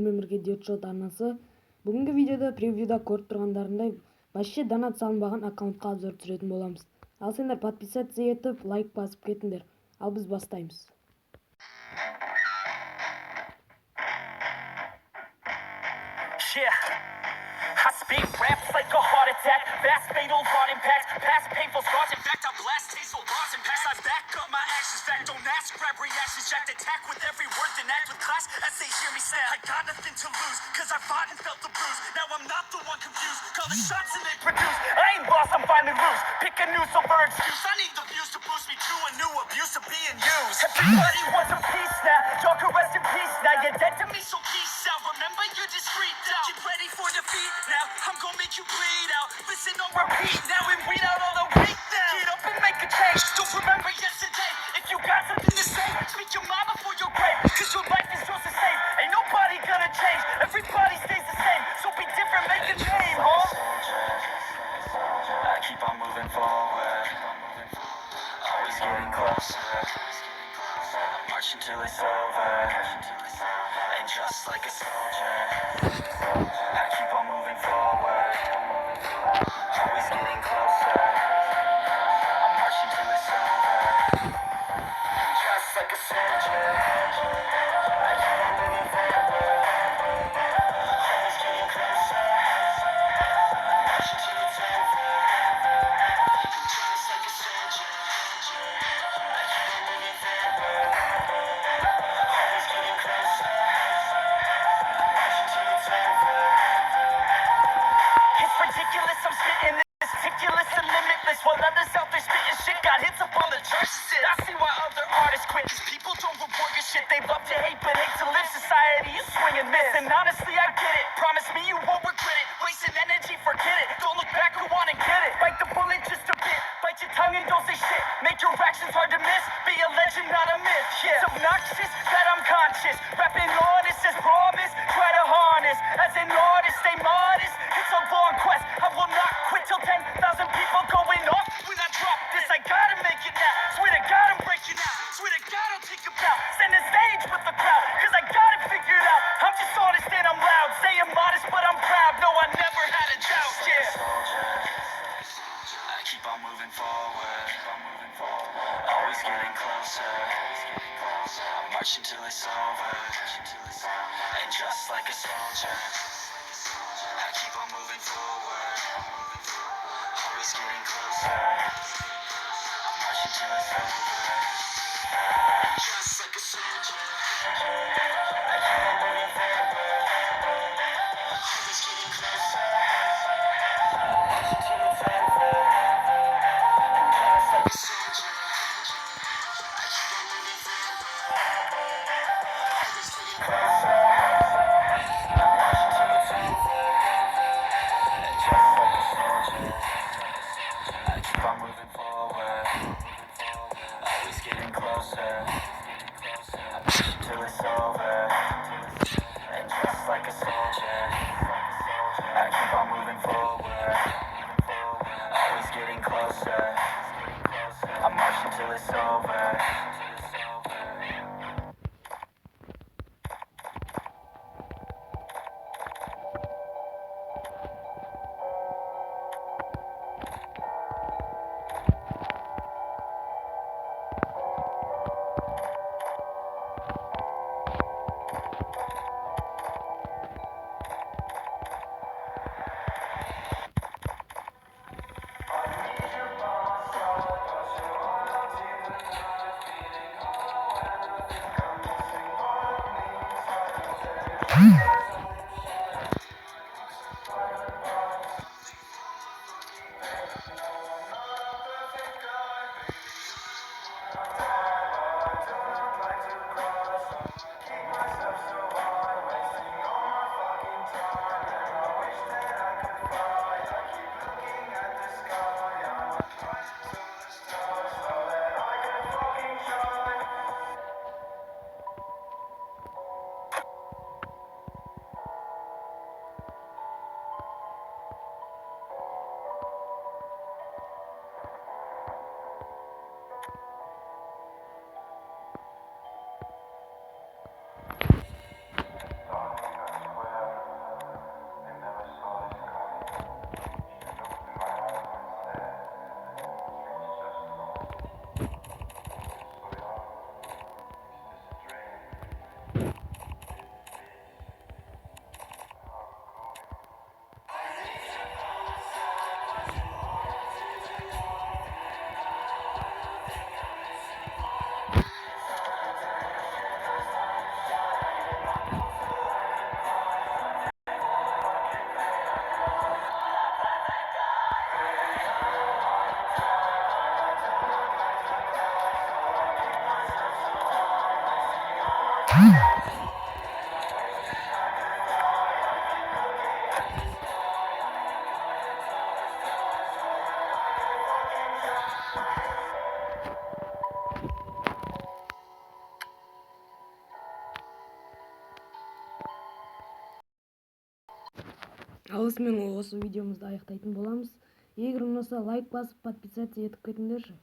мемлекеттік бюджет арнасы. Бүгінгі видеода превьюда көріп тұрғандарындай вообще донат салынбаған аккаунтқа обзор түсіретін боламыз. Ал сендер подписаться етіп, лайк басып кетіңдер. Ал біз бастаймыз. I speak raps like a heart attack, fast fatal heart impact, past painful scars. In fact, I blast tasteful bars and pass. I back up my actions, fact don't ask, grab reactions, jacked attack with every word, then act with class as they hear me snap. I got nothing to lose, cause I fought and felt the bruise. Now I'm not the one confused, call the shots and they produce. I ain't boss, I'm finally loose, pick a new silver excuse. I need the views to boost me to a new abuse of being used. Everybody wants a piece now, y'all can rest in peace now. You're dead to me, so peace out. Remember you're discreet now, get ready for defeat now. I'm gonna make you bleed out. Listen on repeat now and read out all the weak now. Get up and make a change. Don't remember yesterday. If you got something to say, speak your mind before your grave. Cause your life is yours to save. Ain't nobody gonna change. Everybody stays the same. So be different, make a name, huh? I keep on moving forward. Always getting closer. I'm marching till it's over. And just like a soldier, I keep on moving forward. Always getting closer. I'm marching till it's over. Just like a soldier, I keep on moving forward. Always getting closer. I'm marching till it's over. Just like a soldier, I keep on moving forward. Always getting closer. I'm marching till it's over. It's ridiculous, I'm spitting this ridiculous and limitless. While others out there spitting shit, got hits up on the church shit. I see why other artists quit, cause people don't report your shit. They love to hate, but hate to live. Society is swinging miss. And honestly, I get it. Promise me you won't regret it. Wasting energy, forget it. Don't look back, go on and get it. Bite the bullet just a bit. Bite your tongue and don't say shit. Make your actions hard to miss. Be a legend, not a myth. Yeah. It's obnoxious that I'm conscious. Rapping honest as promise. Try to harness. As an artist, stay modest. It's a long quest. I will not quit till 10,000 people going off. When I drop this, I gotta make it now. Swear to God, I'm breaking out. Swear to God, I'll take a bow. Stand the stage with the crowd. Cause I got it figured out. I'm just honest and I'm loud. Say I'm modest, but I'm proud. No, I never had a doubt. Yeah. I keep on moving forward. Always getting closer. I'm marching till it's over. And just like a soldier, I keep on moving forward. Always getting closer. I'm marching till it's over. Just like a soldier, I keep on moving forward. Always getting closer. I'm marching till it's over. Just like a soldier, I keep on moving forward. Always getting closer. I'm marching till it's over. Just like a soldier, I keep on moving forward. Always getting closer. I'm marching till it's over. And just like a soldier, I keep on moving forward. Always getting closer. I'm marching till it's over. Ал осымен осы видеомызды аяқтайтын боламыз. Егер ұнаса лайк басып подписаться етіп кетіңдерші.